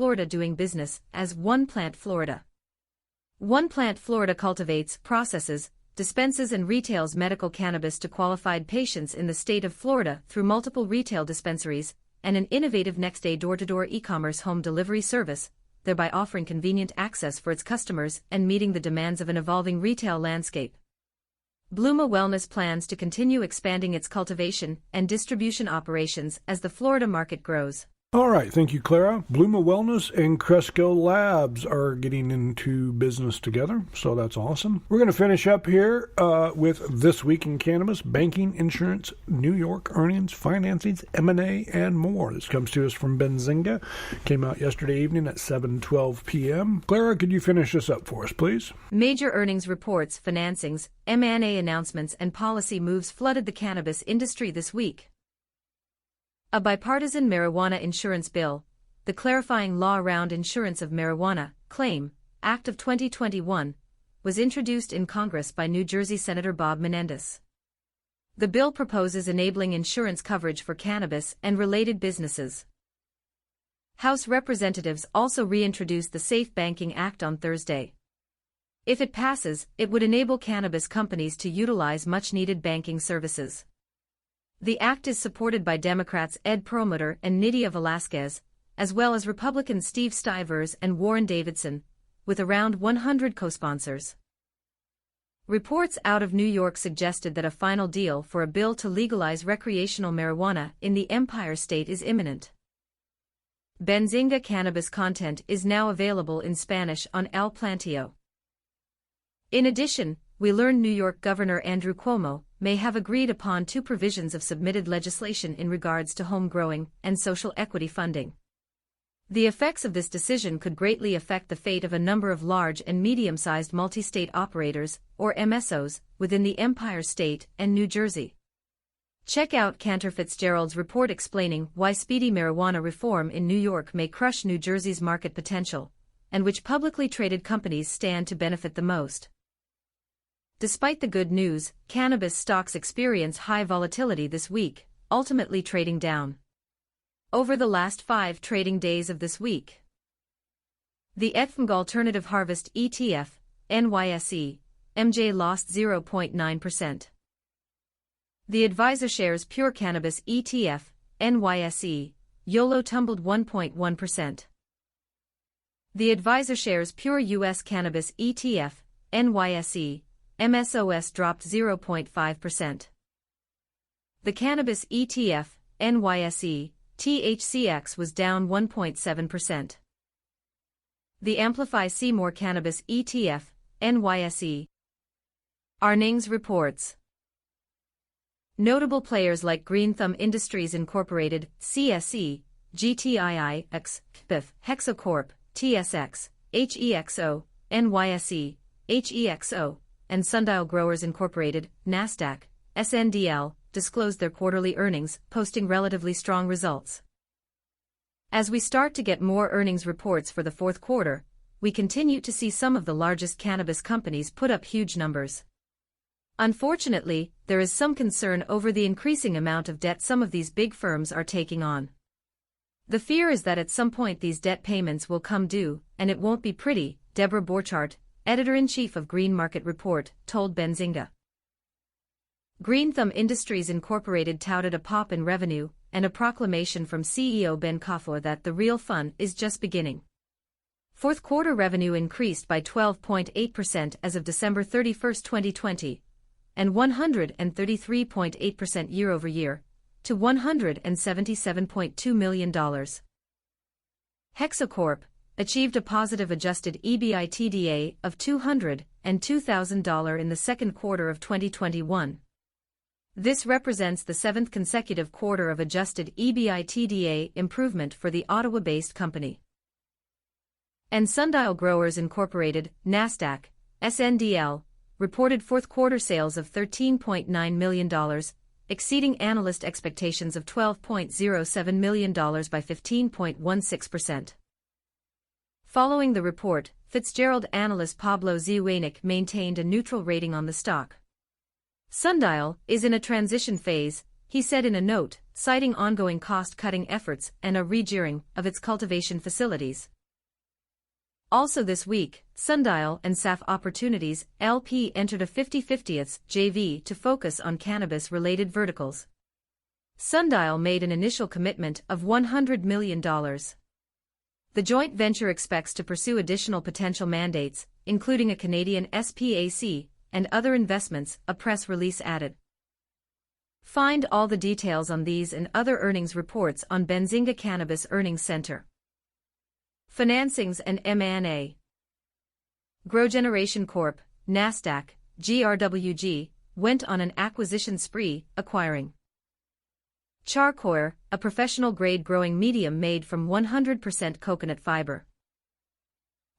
Florida doing business as One Plant Florida. One Plant Florida cultivates, processes, dispenses and retails medical cannabis to qualified patients in the state of Florida through multiple retail dispensaries and an innovative next-day door-to-door e-commerce home delivery service, thereby offering convenient access for its customers and meeting the demands of an evolving retail landscape. Bluma Wellness plans to continue expanding its cultivation and distribution operations as the Florida market grows. All right, thank you, Clara. Bluma Wellness and Cresco Labs are getting into business together, so that's awesome. We're going to finish up here with This Week in Cannabis, Banking, Insurance, New York Earnings, Financings, M&A, and more. This comes to us from Benzinga. Came out yesterday evening at 7:12 p.m. Clara, could you finish this up for us, please? Major earnings reports, financings, M&A announcements, and policy moves flooded the cannabis industry this week. A bipartisan marijuana insurance bill, the Clarifying Law Around Insurance of Marijuana Claim Act of 2021, was introduced in Congress by New Jersey Senator Bob Menendez. The bill proposes enabling insurance coverage for cannabis and related businesses. House Representatives also reintroduced the Safe Banking Act on Thursday. If it passes, it would enable cannabis companies to utilize much-needed banking services. The act is supported by Democrats Ed Perlmutter and Nydia Velázquez, as well as Republicans Steve Stivers and Warren Davidson, with around 100 co-sponsors. Reports out of New York suggested that a final deal for a bill to legalize recreational marijuana in the Empire State is imminent. Benzinga cannabis content is now available in Spanish on El Planteo. In addition, we learned New York Governor Andrew Cuomo may have agreed upon two provisions of submitted legislation in regards to home growing and social equity funding. The effects of this decision could greatly affect the fate of a number of large and medium-sized multi-state operators, or MSOs, within the Empire State and New Jersey. Check out Cantor Fitzgerald's report explaining why speedy marijuana reform in New York may crush New Jersey's market potential, and which publicly traded companies stand to benefit the most. Despite the good news, cannabis stocks experience high volatility this week, ultimately trading down. Over the last 5 trading days of this week, the Fongo Alternative Harvest ETF, NYSE, MJ lost 0.9%. The AdvisorShares Pure Cannabis ETF, NYSE, YOLO tumbled 1.1%. The AdvisorShares Pure US Cannabis ETF, NYSE, MSOS dropped 0.5%. The Cannabis ETF, NYSE, THCX was down 1.7%. The Amplify Seymour Cannabis ETF, NYSE. Earnings reports. Notable players like Green Thumb Industries Incorporated, CSE, GTII, XPIF, Hexacorp, TSX, HEXO, NYSE, HEXO, and Sundial Growers Incorporated, NASDAQ, SNDL, disclosed their quarterly earnings, posting relatively strong results. As we start to get more earnings reports for the fourth quarter, we continue to see some of the largest cannabis companies put up huge numbers. Unfortunately, there is some concern over the increasing amount of debt some of these big firms are taking on. The fear is that at some point these debt payments will come due, and it won't be pretty, Deborah Borchardt, editor-in-chief of Green Market Report, told Benzinga. Green Thumb Industries Incorporated touted a pop in revenue and a proclamation from CEO Ben Kaffour that the real fun is just beginning. Fourth quarter revenue increased by 12.8% as of December 31, 2020, and 133.8% year-over-year, to $177.2 million. Hexacorp achieved a positive adjusted EBITDA of $202,000 in the second quarter of 2021. This represents the 7th consecutive quarter of adjusted EBITDA improvement for the Ottawa-based company. And Sundial Growers Incorporated, NASDAQ, SNDL, reported fourth quarter sales of $13.9 million, exceeding analyst expectations of $12.07 million by 15.16%. Following the report, Fitzgerald analyst Pablo Zwieniek maintained a neutral rating on the stock. Sundial is in a transition phase, he said in a note, citing ongoing cost-cutting efforts and a regearing of its cultivation facilities. Also this week, Sundial and SAF Opportunities LP entered a 50/50 JV to focus on cannabis-related verticals. Sundial made an initial commitment of $100 million. The joint venture expects to pursue additional potential mandates, including a Canadian SPAC, and other investments, a press release added. Find all the details on these and other earnings reports on Benzinga Cannabis Earnings Center. Financings and M&A. GrowGeneration Corp., NASDAQ, GRWG, went on an acquisition spree, acquiring Charcoir, a professional-grade growing medium made from 100% coconut fiber.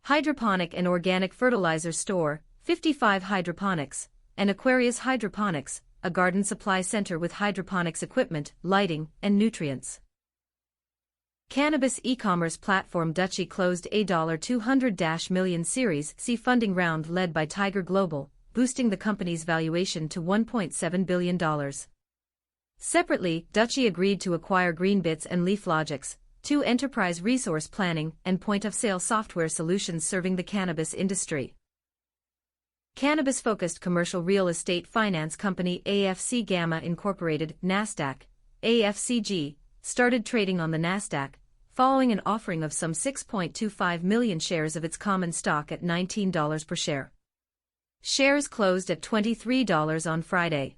Hydroponic and Organic Fertilizer Store, 55 Hydroponics, and Aquarius Hydroponics, a garden supply center with hydroponics equipment, lighting, and nutrients. Cannabis e-commerce platform Dutchie closed a $200 million Series C funding round led by Tiger Global, boosting the company's valuation to $1.7 billion. Separately, Dutchie agreed to acquire Greenbits and LeafLogix, two enterprise resource planning and point-of-sale software solutions serving the cannabis industry. Cannabis-focused commercial real estate finance company AFC Gamma Incorporated, NASDAQ, AFCG, started trading on the NASDAQ, following an offering of some 6.25 million shares of its common stock at $19 per share. Shares closed at $23 on Friday.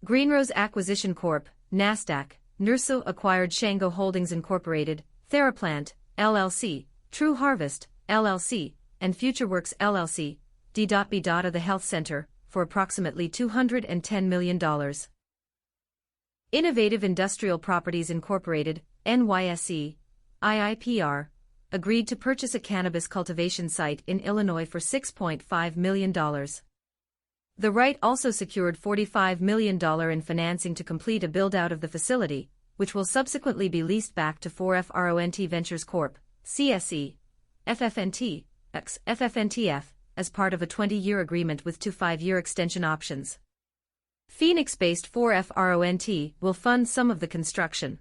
Greenrose Acquisition Corp., NASDAQ, NERSO acquired Shango Holdings Incorporated, Theraplant, LLC, True Harvest, LLC, and FutureWorks LLC, D.B. The Health Center, for approximately $210 million. Innovative Industrial Properties Incorporated, NYSE, IIPR, agreed to purchase a cannabis cultivation site in Illinois for $6.5 million. The REIT also secured $45 million in financing to complete a build-out of the facility, which will subsequently be leased back to 4FRONT Ventures Corp., CSE, FFNT, FFNTF, as part of a 20-year agreement with 2 5-year extension options. Phoenix-based 4FRONT will fund some of the construction.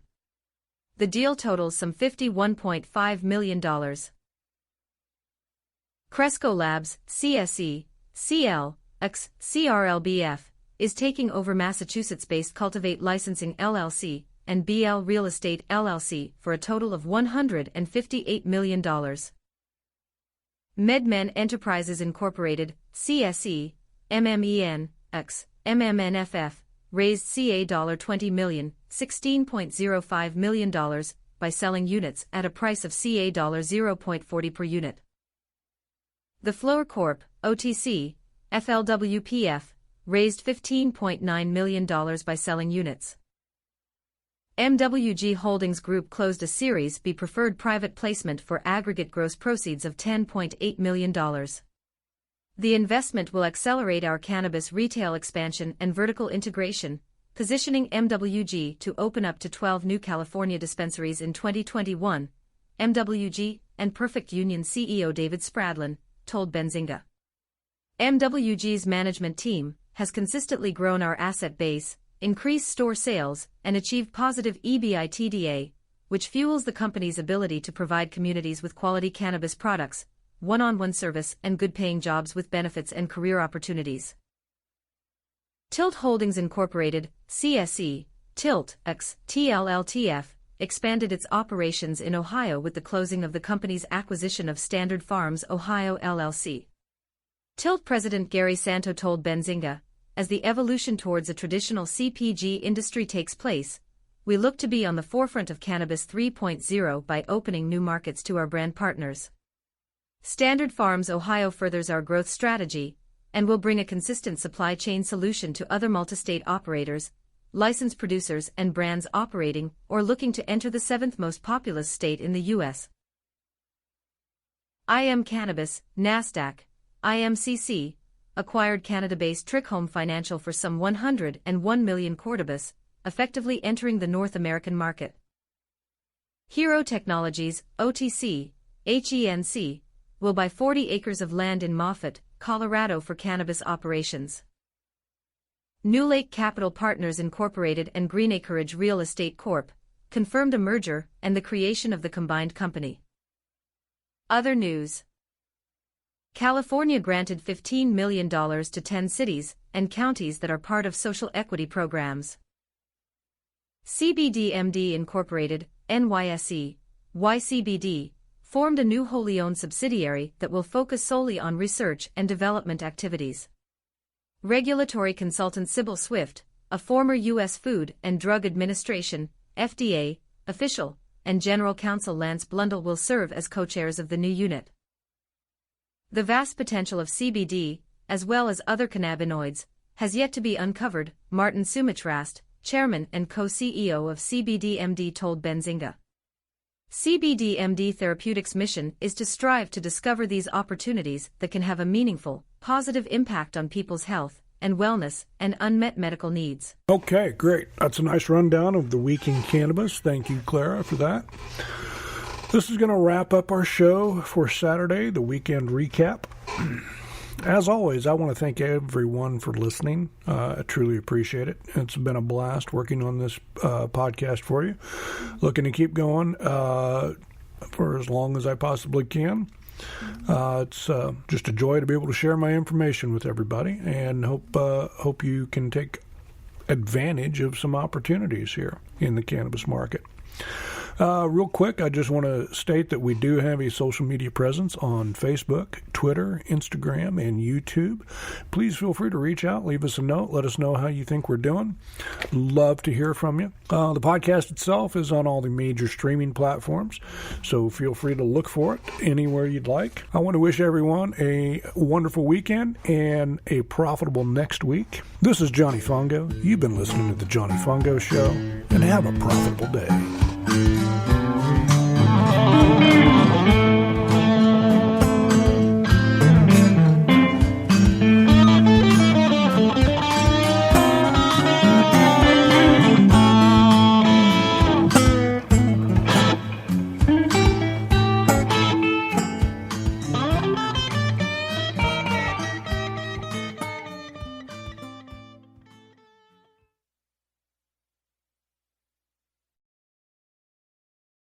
The deal totals some $51.5 million. Cresco Labs, CSE, CL, CRLBF, is taking over Massachusetts-based Cultivate Licensing LLC and BL Real Estate LLC for a total of $158 million. MedMen Enterprises Incorporated, CSE, MMEN, MMNFF, raised $20 million, $16.05 million, by selling units at a price of $0.40 per unit. The Flower Corp., OTC, FLWPF, raised $15.9 million by selling units. MWG Holdings Group closed a Series B preferred private placement for aggregate gross proceeds of $10.8 million. The investment will accelerate our cannabis retail expansion and vertical integration, positioning MWG to open up to 12 new California dispensaries in 2021, MWG and Perfect Union CEO David Spradlin told Benzinga. MWG's management team has consistently grown our asset base, increased store sales, and achieved positive EBITDA, which fuels the company's ability to provide communities with quality cannabis products, one-on-one service, and good-paying jobs with benefits and career opportunities. Tilt Holdings Incorporated, CSE, Tilt, TLLTF, expanded its operations in Ohio with the closing of the company's acquisition of Standard Farms Ohio LLC. Tilt President Gary Santo told Benzinga, as the evolution towards a traditional CPG industry takes place, we look to be on the forefront of Cannabis 3.0 by opening new markets to our brand partners. Standard Farms Ohio furthers our growth strategy and will bring a consistent supply chain solution to other multi-state operators, licensed producers and brands operating or looking to enter the 7th most populous state in the U.S. IM Cannabis, NASDAQ, IMCC, acquired Canada-based Trick Home Financial for some $101 million Cordobus, effectively entering the North American market. Hero Technologies, OTC, HENC, will buy 40 acres of land in Moffat, Colorado for cannabis operations. New Lake Capital Partners Incorporated and Green Acreage Real Estate Corp. confirmed a merger and the creation of the combined company. Other news. California granted $15 million to 10 cities and counties that are part of social equity programs. CBDMD Incorporated, NYSE, YCBD, formed a new wholly owned subsidiary that will focus solely on research and development activities. Regulatory consultant Sybil Swift, a former U.S. Food and Drug Administration, FDA, official, and General Counsel Lance Blundell will serve as co-chairs of the new unit. The vast potential of CBD, as well as other cannabinoids, has yet to be uncovered, Martin Sumitrast, chairman and co-CEO of CBDMD told Benzinga. CBDMD Therapeutics' mission is to strive to discover these opportunities that can have a meaningful, positive impact on people's health and wellness and unmet medical needs. Okay, great. That's a nice rundown of the week in cannabis. Thank you, Clara, for that. This is going to wrap up our show for Saturday, the weekend recap. As always, I want to thank everyone for listening. I truly appreciate it. It's been a blast working on this podcast for you. Looking to keep going for as long as I possibly can. It's just a joy to be able to share my information with everybody, and hope you can take advantage of some opportunities here in the cannabis market. Real quick, I just want to state that we do have a social media presence on Facebook, Twitter, Instagram, and YouTube. Please feel free to reach out, leave us a note, let us know how you think we're doing. Love to hear from you. The podcast itself is on all the major streaming platforms, so feel free to look for it anywhere you'd like. I want to wish everyone a wonderful weekend and a profitable next week. This is Johnny Fongo. You've been listening to The Johnny Fongo Show, and have a profitable day.